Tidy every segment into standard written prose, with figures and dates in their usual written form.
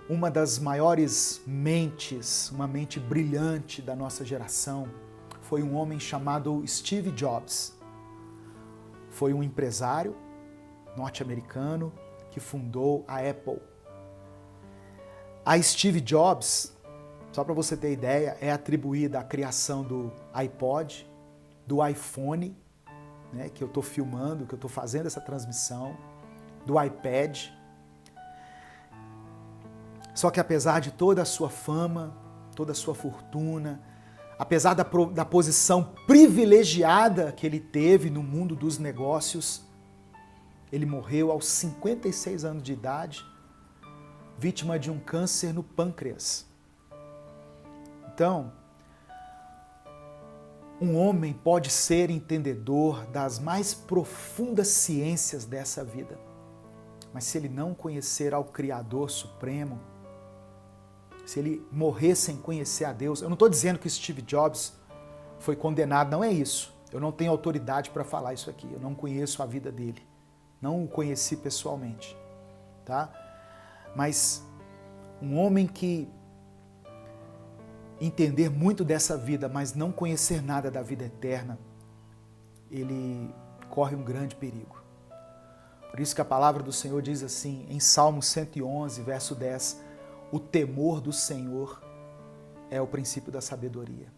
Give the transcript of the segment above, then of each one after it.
uma das maiores mentes, uma mente brilhante da nossa geração, foi um homem chamado Steve Jobs. Foi um empresário norte-americano que fundou a Apple. A Steve Jobs, só para você ter ideia, é atribuída a criação do iPod, do iPhone, né, que eu estou filmando, que eu estou fazendo essa transmissão, do iPad. Só que apesar de toda a sua fama, toda a sua fortuna, apesar da posição privilegiada que ele teve no mundo dos negócios, ele morreu aos 56 anos de idade, vítima de um câncer no pâncreas. Então, um homem pode ser entendedor das mais profundas ciências dessa vida, mas se ele não conhecer ao Criador Supremo, se ele morrer sem conhecer a Deus, eu não estou dizendo que Steve Jobs foi condenado, não é isso. Eu não tenho autoridade para falar isso aqui, eu não conheço a vida dele, não o conheci pessoalmente, tá? Mas um homem que entender muito dessa vida, mas não conhecer nada da vida eterna, ele corre um grande perigo. Por isso que a palavra do Senhor diz assim, em Salmo 111, verso 10, o temor do Senhor é o princípio da sabedoria.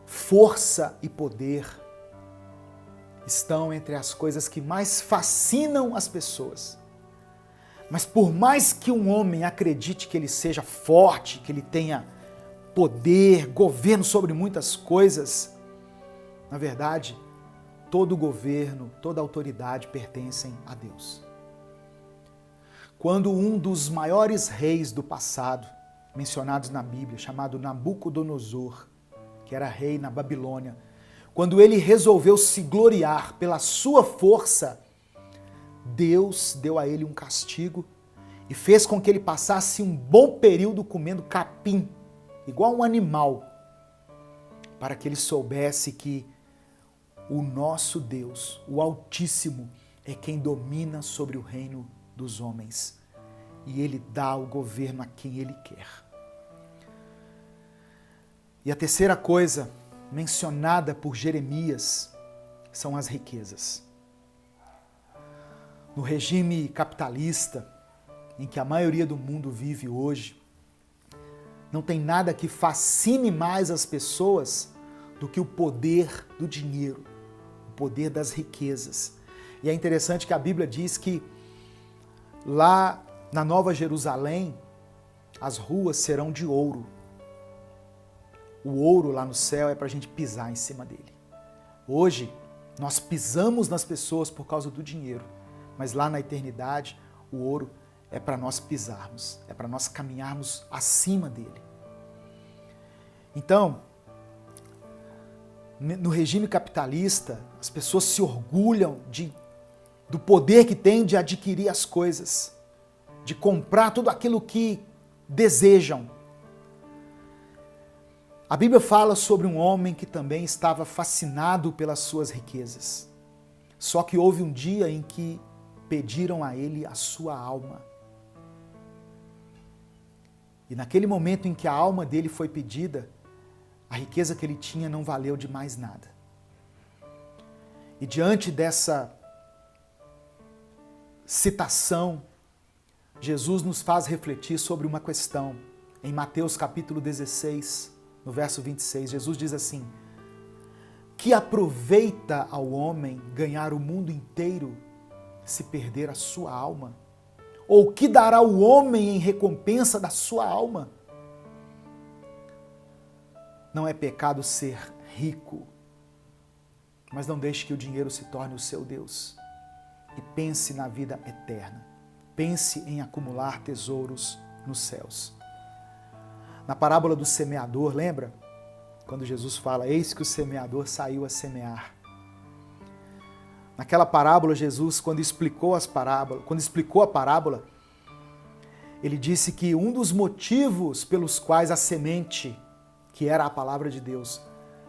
Força e poder estão entre as coisas que mais fascinam as pessoas. Mas por mais que um homem acredite que ele seja forte, que ele tenha poder, governo sobre muitas coisas, na verdade, todo governo, toda autoridade pertencem a Deus. Quando um dos maiores reis do passado, mencionados na Bíblia, chamado Nabucodonosor, que era rei na Babilônia, quando ele resolveu se gloriar pela sua força, Deus deu a ele um castigo e fez com que ele passasse um bom período comendo capim, igual um animal, para que ele soubesse que o nosso Deus, o Altíssimo, é quem domina sobre o reino dos homens. E ele dá o governo a quem ele quer. E a terceira coisa mencionada por Jeremias são as riquezas. No regime capitalista, em que a maioria do mundo vive hoje, não tem nada que fascine mais as pessoas do que o poder do dinheiro, o poder das riquezas. E é interessante que a Bíblia diz que lá na Nova Jerusalém, as ruas serão de ouro. O ouro lá no céu é para a gente pisar em cima dele. Hoje, nós pisamos nas pessoas por causa do dinheiro, mas lá na eternidade, o ouro é para nós pisarmos, é para nós caminharmos acima dele. Então, no regime capitalista, as pessoas se orgulham do poder que tem de adquirir as coisas, de comprar tudo aquilo que desejam. A Bíblia fala sobre um homem que também estava fascinado pelas suas riquezas. Só que houve um dia em que pediram a ele a sua alma. E naquele momento em que a alma dele foi pedida, a riqueza que ele tinha não valeu de mais nada. E diante dessa citação, Jesus nos faz refletir sobre uma questão. Em Mateus capítulo 16, no verso 26, Jesus diz assim: que aproveita ao homem ganhar o mundo inteiro se perder a sua alma? Ou que dará o homem em recompensa da sua alma? Não é pecado ser rico, mas não deixe que o dinheiro se torne o seu Deus. E pense na vida eterna. Pense em acumular tesouros nos céus. Na parábola do semeador, lembra? Quando Jesus fala, eis que o semeador saiu a semear. Naquela parábola, Jesus, quando explicou a parábola, ele disse que um dos motivos pelos quais a semente, que era a palavra de Deus,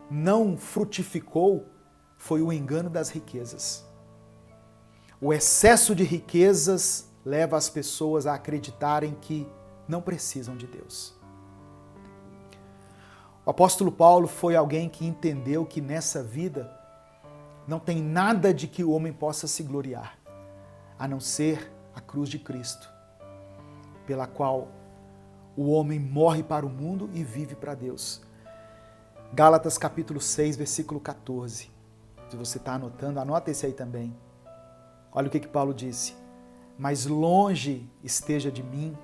não frutificou, foi o engano das riquezas. O excesso de riquezas leva as pessoas a acreditarem que não precisam de Deus. O apóstolo Paulo foi alguém que entendeu que nessa vida não tem nada de que o homem possa se gloriar, a não ser a cruz de Cristo, pela qual o homem morre para o mundo e vive para Deus. Gálatas capítulo 6, versículo 14. Se você está anotando, anota esse aí também. Olha o que Paulo disse. Mas longe esteja de mim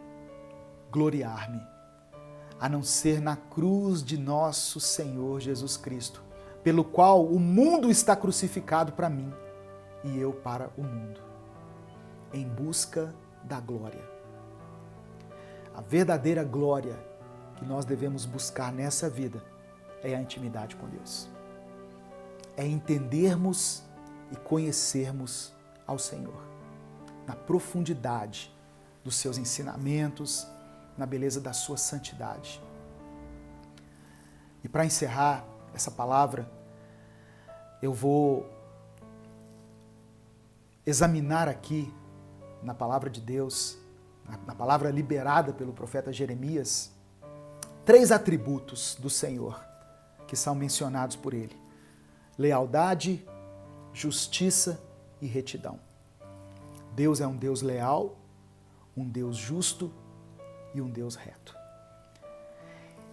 gloriar-me, a não ser na cruz de nosso Senhor Jesus Cristo, pelo qual o mundo está crucificado para mim e eu para o mundo, em busca da glória. A verdadeira glória que nós devemos buscar nessa vida é a intimidade com Deus. É entendermos e conhecermos ao Senhor, na profundidade dos seus ensinamentos, na beleza da sua santidade. E para encerrar essa palavra, eu vou examinar aqui, na palavra de Deus, na palavra liberada pelo profeta Jeremias, 3 atributos do Senhor que são mencionados por ele: lealdade, justiça e retidão. Deus é um Deus leal, um Deus justo e um Deus reto.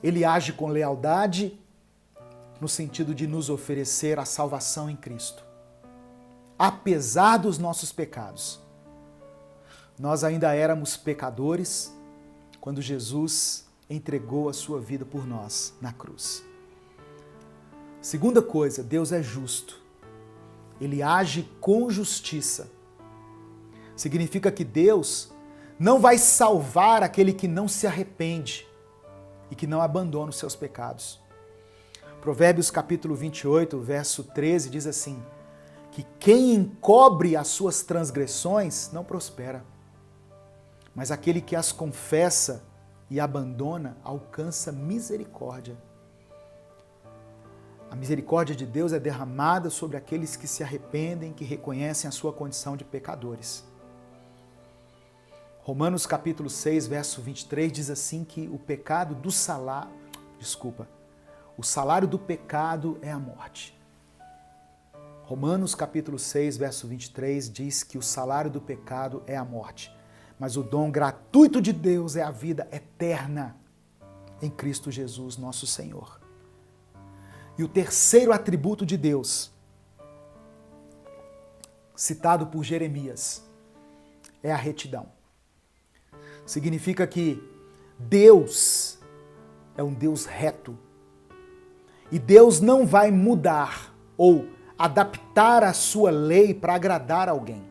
Ele age com lealdade no sentido de nos oferecer a salvação em Cristo. Apesar dos nossos pecados, nós ainda éramos pecadores quando Jesus entregou a sua vida por nós na cruz. Segunda coisa, Deus é justo. Ele age com justiça. Significa que Deus não vai salvar aquele que não se arrepende e que não abandona os seus pecados. Provérbios capítulo 28, verso 13 diz assim, que quem encobre as suas transgressões não prospera, mas aquele que as confessa e abandona alcança misericórdia. A misericórdia de Deus é derramada sobre aqueles que se arrependem, que reconhecem a sua condição de pecadores. Romanos capítulo 6, verso 23 diz assim que o salário do pecado é a morte. Romanos capítulo 6, verso 23 diz que o salário do pecado é a morte, mas o dom gratuito de Deus é a vida eterna em Cristo Jesus, nosso Senhor. E o terceiro atributo de Deus, citado por Jeremias, é a retidão. Significa que Deus é um Deus reto. E Deus não vai mudar ou adaptar a sua lei para agradar alguém.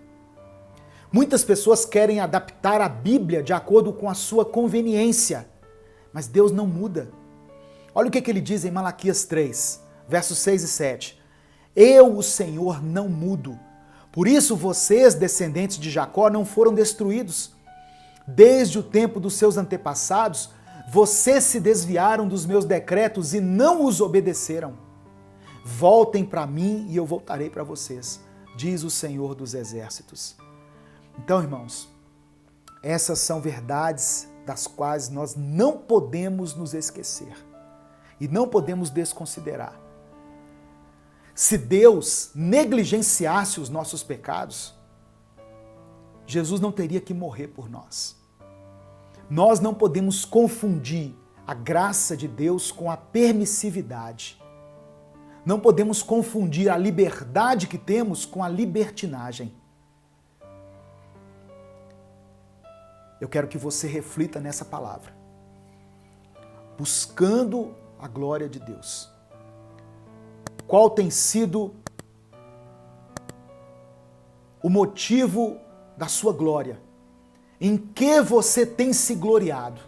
Muitas pessoas querem adaptar a Bíblia de acordo com a sua conveniência, mas Deus não muda. Olha o que ele diz em Malaquias 3, versos 6 e 7. Eu, o Senhor, não mudo. Por isso vocês, descendentes de Jacó, não foram destruídos. Desde o tempo dos seus antepassados, vocês se desviaram dos meus decretos e não os obedeceram. Voltem para mim e eu voltarei para vocês, diz o Senhor dos Exércitos. Então, irmãos, essas são verdades das quais nós não podemos nos esquecer e não podemos desconsiderar. Se Deus negligenciasse os nossos pecados, Jesus não teria que morrer por nós. Nós não podemos confundir a graça de Deus com a permissividade. Não podemos confundir a liberdade que temos com a libertinagem. Eu quero que você reflita nessa palavra. Buscando a glória de Deus. Qual tem sido o motivo da sua glória? Em que você tem se gloriado?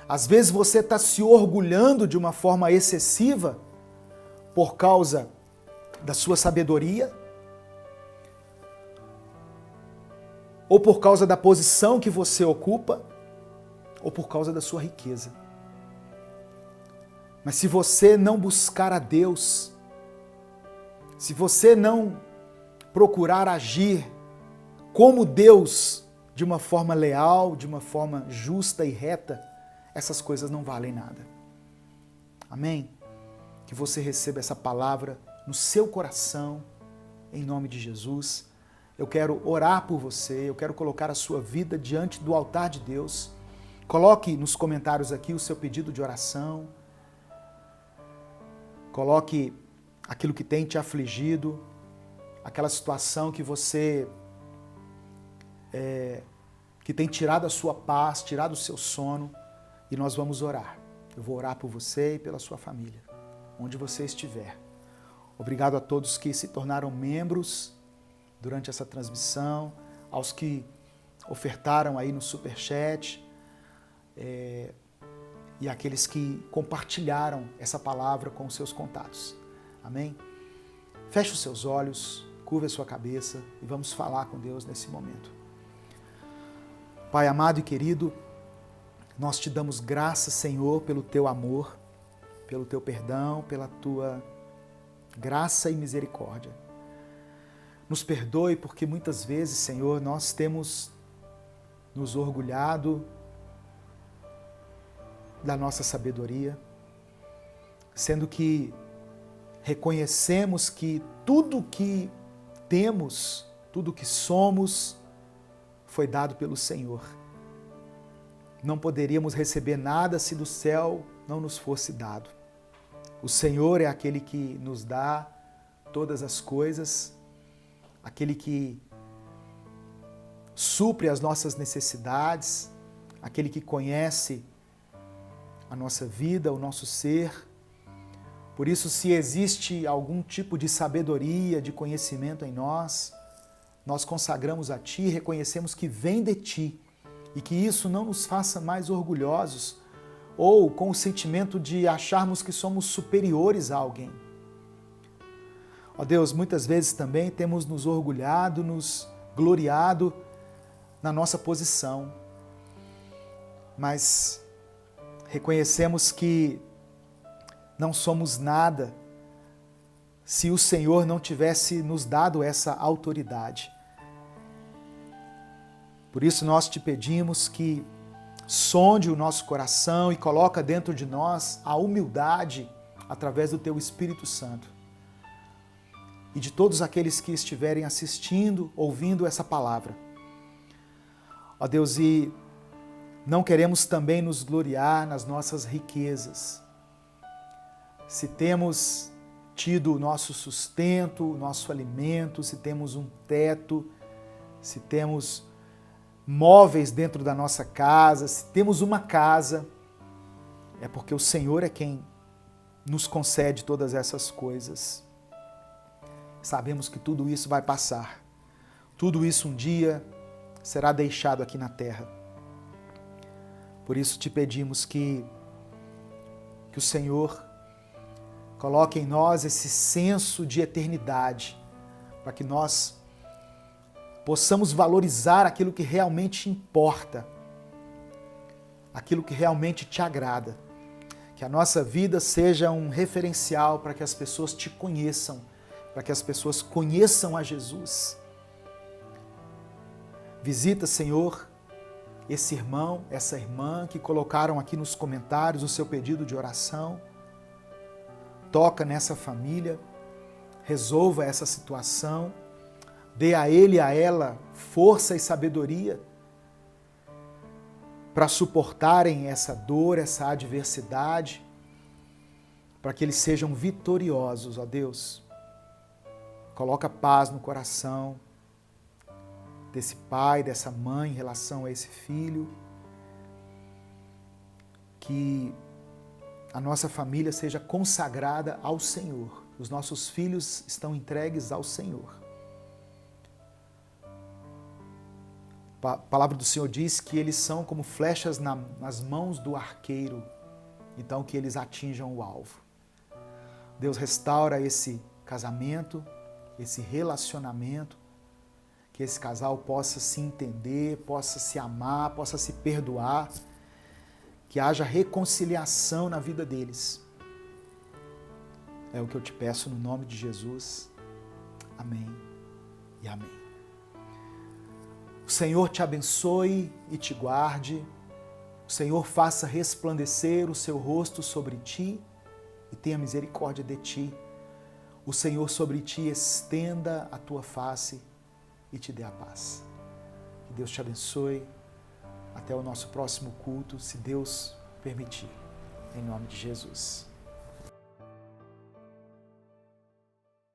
Às vezes você está se orgulhando de uma forma excessiva por causa da sua sabedoria ou por causa da posição que você ocupa ou por causa da sua riqueza. Mas se você não buscar a Deus, se você não procurar agir como Deus, de uma forma leal, de uma forma justa e reta, essas coisas não valem nada. Amém? Que você receba essa palavra no seu coração, em nome de Jesus. Eu quero orar por você, eu quero colocar a sua vida diante do altar de Deus. Coloque nos comentários aqui o seu pedido de oração. Coloque aquilo que tem te afligido, aquela situação que você que tem tirado a sua paz, tirado o seu sono, e nós vamos orar. Eu vou orar por você e pela sua família, onde você estiver. Obrigado a todos que se tornaram membros durante essa transmissão, aos que ofertaram aí no Superchat, e aqueles que compartilharam essa palavra com os seus contatos. Amém? Feche os seus olhos, curva a sua cabeça e vamos falar com Deus nesse momento. Pai amado e querido, nós te damos graças, Senhor, pelo teu amor, pelo teu perdão, pela tua graça e misericórdia. Nos perdoe porque muitas vezes, Senhor, nós temos nos orgulhado da nossa sabedoria, sendo que reconhecemos que tudo que temos, tudo que somos, foi dado pelo Senhor. Não poderíamos receber nada se do céu não nos fosse dado. O Senhor é aquele que nos dá todas as coisas, aquele que supre as nossas necessidades, aquele que conhece a nossa vida, o nosso ser. Por isso, se existe algum tipo de sabedoria, de conhecimento em nós, nós consagramos a Ti, reconhecemos que vem de Ti e que isso não nos faça mais orgulhosos ou com o sentimento de acharmos que somos superiores a alguém. Ó Deus, muitas vezes também temos nos orgulhado, nos gloriado na nossa posição, mas reconhecemos que não somos nada se o Senhor não tivesse nos dado essa autoridade. Por isso nós te pedimos que sonde o nosso coração e coloca dentro de nós a humildade através do teu Espírito Santo. E de todos aqueles que estiverem assistindo, ouvindo essa palavra. Ó Deus, e não queremos também nos gloriar nas nossas riquezas. Se temos tido o nosso sustento, o nosso alimento, se temos um teto, se temos móveis dentro da nossa casa, se temos uma casa, é porque o Senhor é quem nos concede todas essas coisas. Sabemos que tudo isso vai passar. Tudo isso um dia será deixado aqui na terra. Por isso te pedimos que o Senhor coloque em nós esse senso de eternidade, para que nós possamos valorizar aquilo que realmente importa, aquilo que realmente te agrada. Que a nossa vida seja um referencial para que as pessoas te conheçam, para que as pessoas conheçam a Jesus. Visita, Senhor, esse irmão, essa irmã que colocaram aqui nos comentários o seu pedido de oração. Toca nessa família, resolva essa situação, dê a ele e a ela força e sabedoria para suportarem essa dor, essa adversidade, para que eles sejam vitoriosos, ó Deus. Coloca paz no coração desse pai, dessa mãe em relação a esse filho. Que a nossa família seja consagrada ao Senhor. Os nossos filhos estão entregues ao Senhor. A palavra do Senhor diz que eles são como flechas nas mãos do arqueiro, então que eles atinjam o alvo. Deus, restaura esse casamento, esse relacionamento, que esse casal possa se entender, possa se amar, possa se perdoar, que haja reconciliação na vida deles. É o que eu te peço no nome de Jesus. Amém e amém. O Senhor te abençoe e te guarde. O Senhor faça resplandecer o seu rosto sobre ti e tenha misericórdia de ti. O Senhor sobre ti estenda a tua face e te dê a paz. Que Deus te abençoe. Até o nosso próximo culto, se Deus permitir. Em nome de Jesus.